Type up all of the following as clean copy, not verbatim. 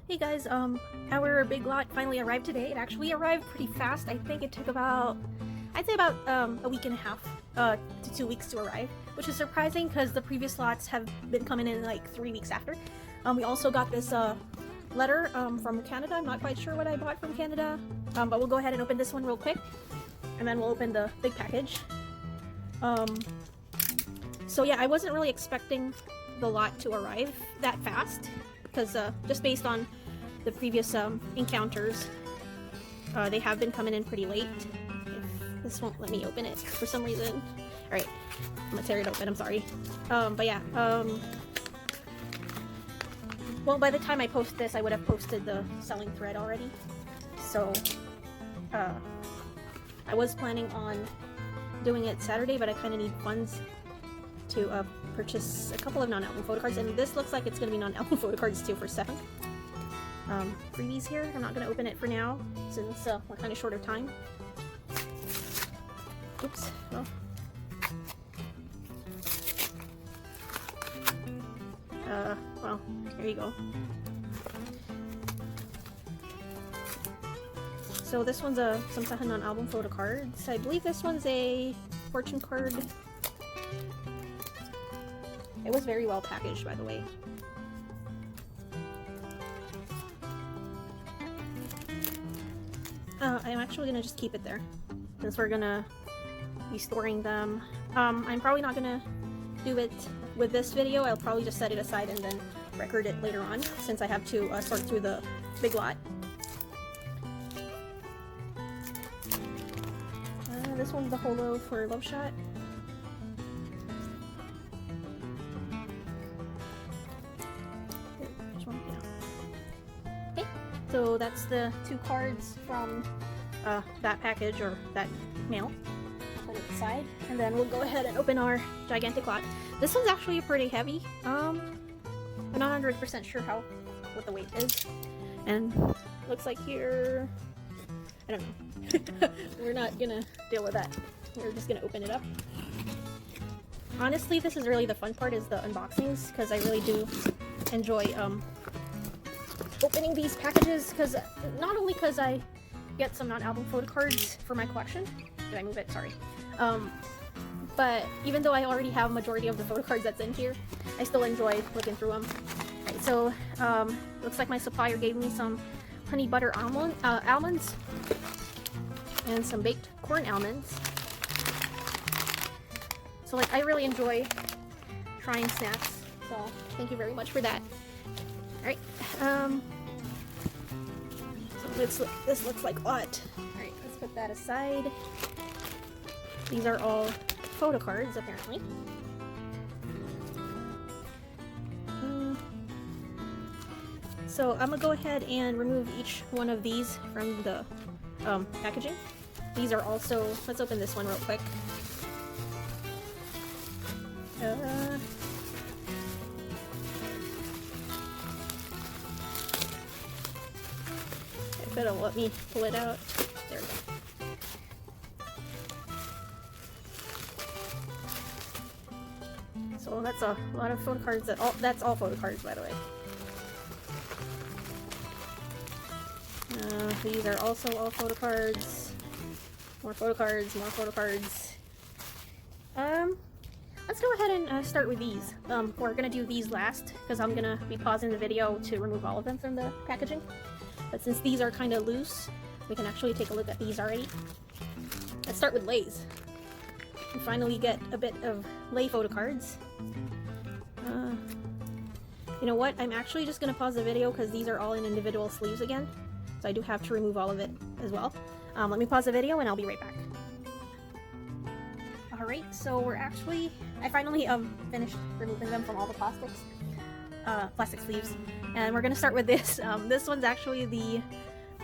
Hey guys, our big lot finally arrived today. It actually arrived pretty fast. I think it took about, I'd say about a week and a half to 2 weeks to arrive, which is surprising because the previous lots have been coming in like 3 weeks after. We also got this letter from Canada. I'm not quite sure what I bought from Canada, but we'll go ahead and open this one real quick, and then we'll open the big package. So yeah, I wasn't really expecting the lot to arrive that fast, because just based on the previous encounters, they have been coming in pretty late. If this won't let me open it for some reason. Alright, I'm gonna tear it open, I'm sorry. But yeah, well, by the time I post this, I would have posted the selling thread already. So, I was planning on doing it Saturday, but I kind of need funds to purchase a couple of non-album photocards, and this looks like it's going to be non-album photocards too for 7. Freebies here. I'm not going to open it for now since we're kind of short of time. Oops. Well. Well, there you go. So this one's some type of non-album photocards. I believe this one's a fortune card. It was very well packaged, by the way. I'm actually gonna just keep it there, since we're gonna be storing them. I'm probably not gonna do it with this video. I'll probably just set it aside and then record it later on, since I have to sort through the big lot. This one's the holo for Love Shot. So that's the 2 cards from that package, or that mail. Put it aside, and then we'll go ahead and open our gigantic lot. This one's actually pretty heavy. I'm not 100% sure what the weight is, and looks like here, I don't know. We're not gonna deal with that. We're just gonna open it up. Honestly, this is really the fun part, is the unboxings, because I really do enjoy opening these packages, because not only because I get some non-album photocards for my collection. Did I move it? Sorry. But even though I already have a majority of the photocards that's in here, I still enjoy looking through them. Right, so looks like my supplier gave me some honey butter almonds and some baked corn almonds. So like, I really enjoy trying snacks, so thank you very much for that. Alright, so this looks like a lot. Alright, let's put that aside. These are all photocards, apparently. So I'm gonna go ahead and remove each one of these from the packaging. These are also, let's open this one real quick. If it'll let me pull it out. There we go. So that's a lot of photocards. That's all photocards, by the way. These are also all photocards. More photocards, more photocards. Let's go ahead and start with these. We're gonna do these last, because I'm gonna be pausing the video to remove all of them from the packaging. But since these are kind of loose, we can actually take a look at these already. Let's start with Lays. We finally get a bit of Lay photocards. You know what? I'm actually just gonna pause the video, because these are all in individual sleeves again. So I do have to remove all of it as well. Let me pause the video and I'll be right back. Alright, so I finally finished removing them from all the plastic sleeves. And we're gonna start with this. This one's actually the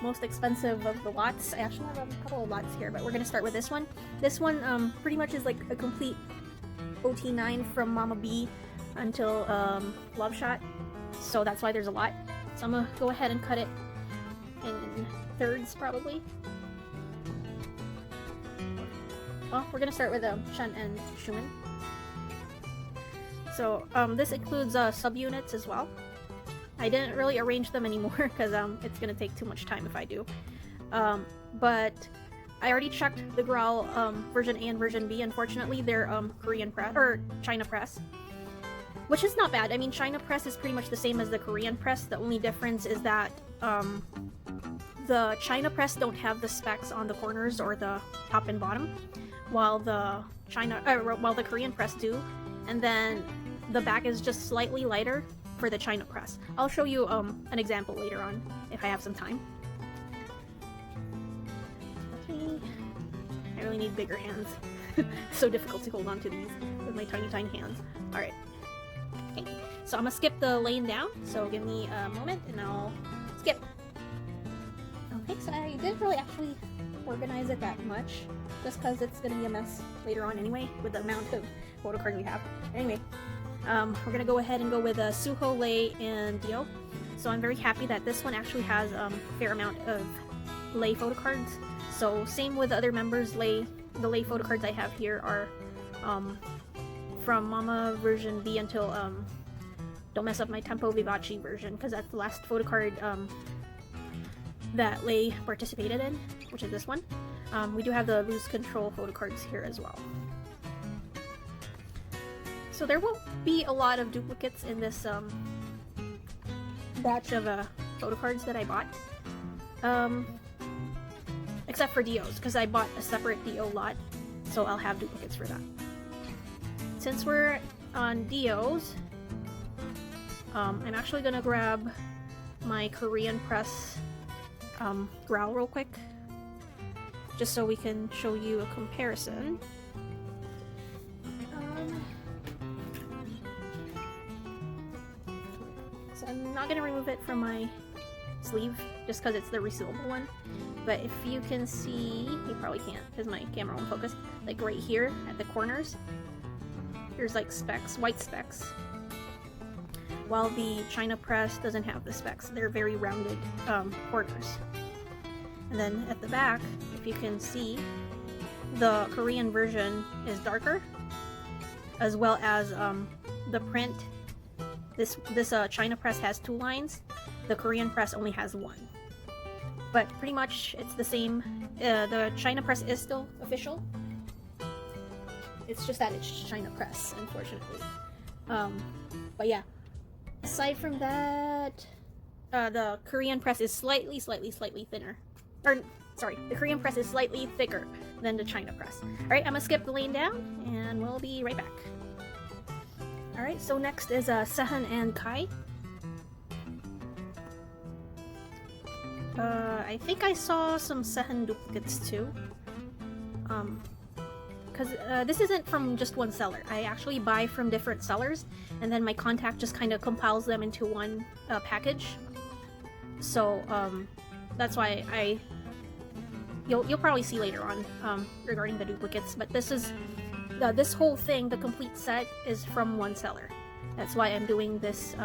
most expensive of the lots. I actually have a couple of lots here, but we're gonna start with this one. This one pretty much is like a complete OT9 from Mama B until Love Shot. So that's why there's a lot. So I'm gonna go ahead and cut it in thirds, probably. Well, we're gonna start with Shun and Schumann. So this includes subunits as well. I didn't really arrange them anymore because it's gonna take too much time if I do. But I already checked the Growl version A and version B. Unfortunately, they're Korean press or China press, which is not bad. I mean, China press is pretty much the same as the Korean press. The only difference is that the China press don't have the specs on the corners or the top and bottom, while the Korean press do. And then the back is just slightly lighter for the China press. I'll show you an example later on if I have some time. Okay. I really need bigger hands. So difficult to hold on to these with my tiny hands. Alright. Okay. So I'm gonna skip the laying down, so give me a moment and I'll skip. Okay, so I didn't really actually organize it that much, just because it's gonna be a mess later on anyway, with the amount of photocards we have. Anyway, we're gonna go ahead and go with Suho, Lei, and Dio. So I'm very happy that this one actually has a fair amount of Lei photocards. So same with the other members, the Lei photocards I have here are from Mama version B until don't mess up my Tempo Vivace version, because that's the last photocard that Lei participated in, which is this one. We do have the Lose Control photocards here as well. So there won't be a lot of duplicates in this batch of photocards that I bought. Except for Dio's, because I bought a separate Dio lot, so I'll have duplicates for that. Since we're on Dio's, I'm actually gonna grab my Korean press Growl real quick, just so we can show you a comparison. So I'm not gonna remove it from my sleeve just because it's the resealable one, but if you can see, you probably can't because my camera won't focus, like right here at the corners, there's like specks, white specks, while the China press doesn't have the specks. They're very rounded corners. And then at the back, if you can see, the Korean version is darker, as well as the print. This China press has 2 lines. The Korean press only has 1. But pretty much it's the same. The China press is still official. It's just that it's China press, unfortunately. But yeah. Aside from that, the Korean press is slightly thinner. Or, sorry, the Korean press is slightly thicker than the China press. Alright, I'm gonna skip the lane down, and we'll be right back. Alright, so next is Sehun and Kai. I think I saw some Sehun duplicates too. Because this isn't from just one seller. I actually buy from different sellers, and then my contact just kind of compiles them into one package. So that's why you'll probably see later on regarding the duplicates. But this is this whole thing, the complete set, is from one seller. That's why I'm doing this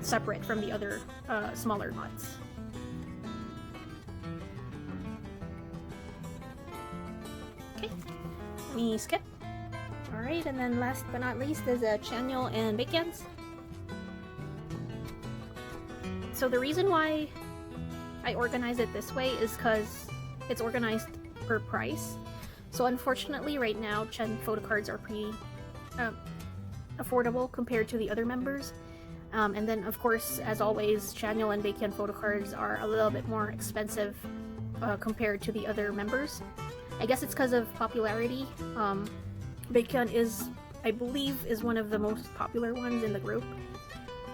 separate from the other smaller lots. Okay. Let me skip. Alright, and then last but not least is Chanyeol and Baekhyun's. So the reason why I organize it this way is because it's organized per price. So unfortunately right now Chen photocards are pretty affordable compared to the other members. And then of course, as always, Chanyeol and Baekhyun photocards are a little bit more expensive compared to the other members. I guess it's because of popularity. Baekhyun is, I believe, is one of the most popular ones in the group.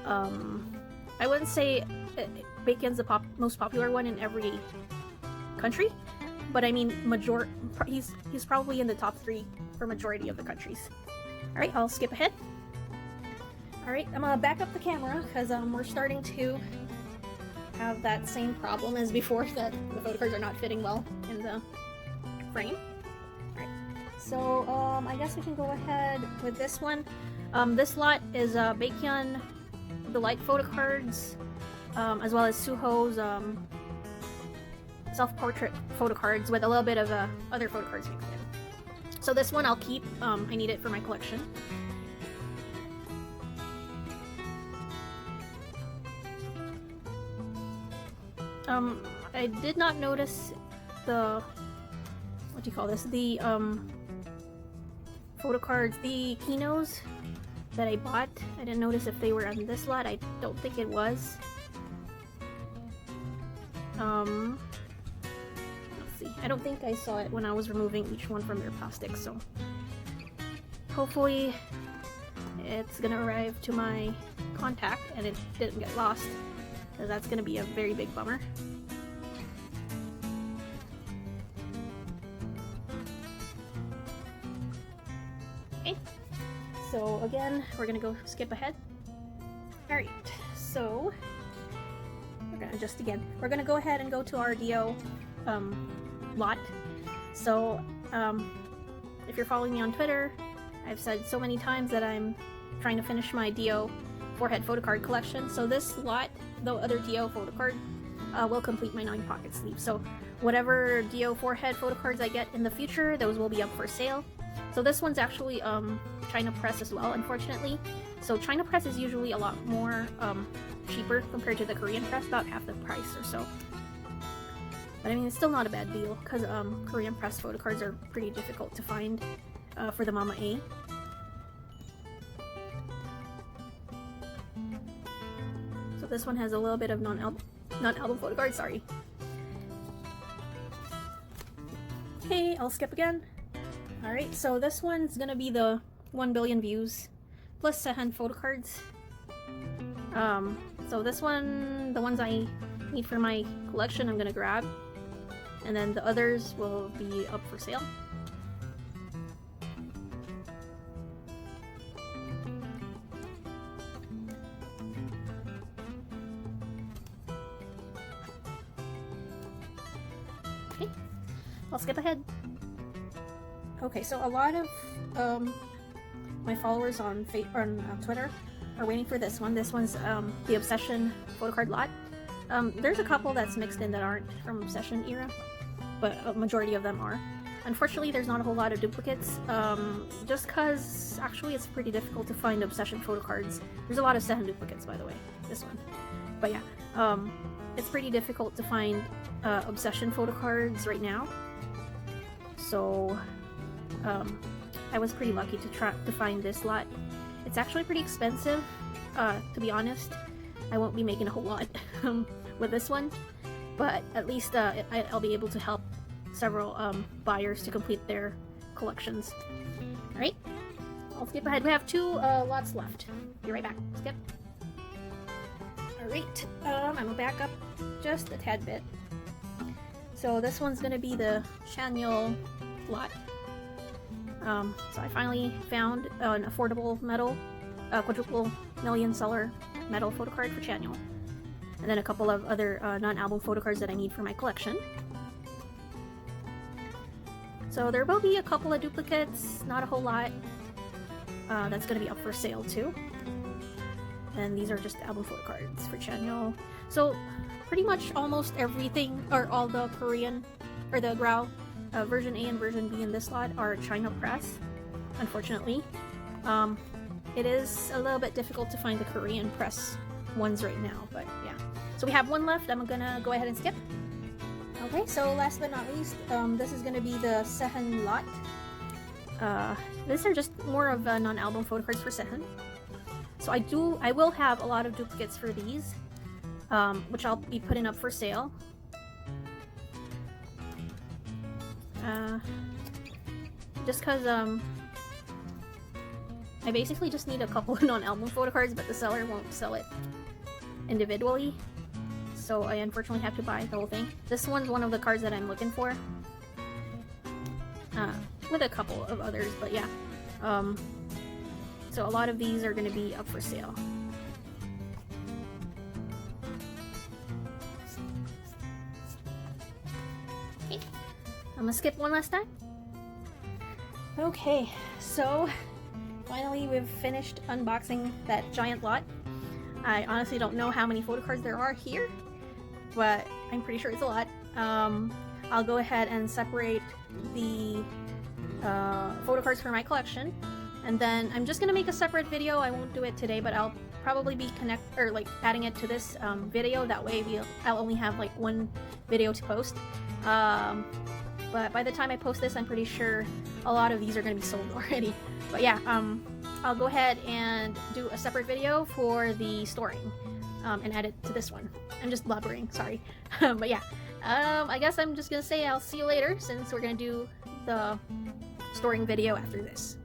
I wouldn't say Baekhyun's the most popular one in every country, but I mean, he's probably in the top 3 for majority of the countries. Alright, I'll skip ahead. Alright, I'm gonna back up the camera because we're starting to have that same problem as before, that the photocards are not fitting well in the frame. Alright, so I guess we can go ahead with this one. This lot is Baekhyun, the light photocards, as well as Suho's self-portrait photocards with a little bit of other photocards mixed in. So this one I'll keep. I need it for my collection. I did not notice the, what do you call this? The, Photocards, the Kinos that I bought. I didn't notice if they were on this lot. I don't think it was. Let's see. I don't think I saw it when I was removing each one from their plastic, so hopefully it's gonna arrive to my contact and it didn't get lost, because that's gonna be a very big bummer. Okay, so again, we're gonna go skip ahead. Alright, so we're gonna just again, we're gonna go ahead and go to our DO lot. So if you're following me on Twitter, I've said so many times that I'm trying to finish my DO forehead photocard collection. So this lot, the other DO photocard, will complete my 9 pocket sleeves. So whatever DO forehead photocards I get in the future, those will be up for sale. So this one's actually China press as well, unfortunately. So China press is usually a lot more cheaper compared to the Korean press, about half the price or so. But I mean, it's still not a bad deal, because Korean press photocards are pretty difficult to find for the Mama A. So this one has a little bit of non-album photocard, sorry. Okay, I'll skip again. Alright, so this one's gonna be the 1 billion views plus Sehan photocards. So this one, the ones I need for my collection, I'm gonna grab. And then the others will be up for sale. Okay, I'll skip ahead. Okay, so a lot of my followers on Twitter are waiting for this one. This one's the Obsession photocard lot. There's a couple that's mixed in that aren't from Obsession era, but a majority of them are. Unfortunately, there's not a whole lot of duplicates, just because actually it's pretty difficult to find Obsession photocards. There's a lot of Sehan duplicates, by the way, this one. But yeah, it's pretty difficult to find Obsession photocards right now. So I was pretty lucky to find this lot. It's actually pretty expensive, to be honest. I won't be making a whole lot with this one, but at least I'll be able to help several buyers to complete their collections. Alright, I'll skip ahead. We have 2 lots left. Be right back. Skip. Alright, I'm gonna back up just a tad bit. So this one's gonna be the Chanyeol lot. So I finally found an affordable metal, quadruple million seller metal photocard for Chanyeol. And then a couple of other non-album photocards that I need for my collection. So there will be a couple of duplicates, not a whole lot. That's going to be up for sale too. And these are just album photocards for Chanyeol. So pretty much almost everything, or all the Korean, or the Grau version A and version B in this lot are China press, unfortunately. It is a little bit difficult to find the Korean press ones right now, but yeah. So we have one left. I'm gonna go ahead and skip. Okay, so last but not least, this is gonna be the Sehan lot. These are just more of non-album photocards for Sehan. So I will have a lot of duplicates for these, which I'll be putting up for sale. Just cause I basically just need a couple of non-album photocards, but the seller won't sell it individually, so I unfortunately have to buy the whole thing. This one's one of the cards that I'm looking for, with a couple of others, but yeah. So a lot of these are going to be up for sale. Okay. I'm gonna skip one last time. Okay, so finally we've finished unboxing that giant lot. I honestly don't know how many photocards there are here, but I'm pretty sure it's a lot. I'll go ahead and separate the photocards for my collection, and then I'm just gonna make a separate video. I won't do it today, but I'll probably be adding it to this video. That way I'll only have like one video to post. But by the time I post this, I'm pretty sure a lot of these are going to be sold already. But yeah, I'll go ahead and do a separate video for the storing and add it to this one. I'm just blubbering, sorry. But yeah, I guess I'm just going to say I'll see you later, since we're going to do the storing video after this.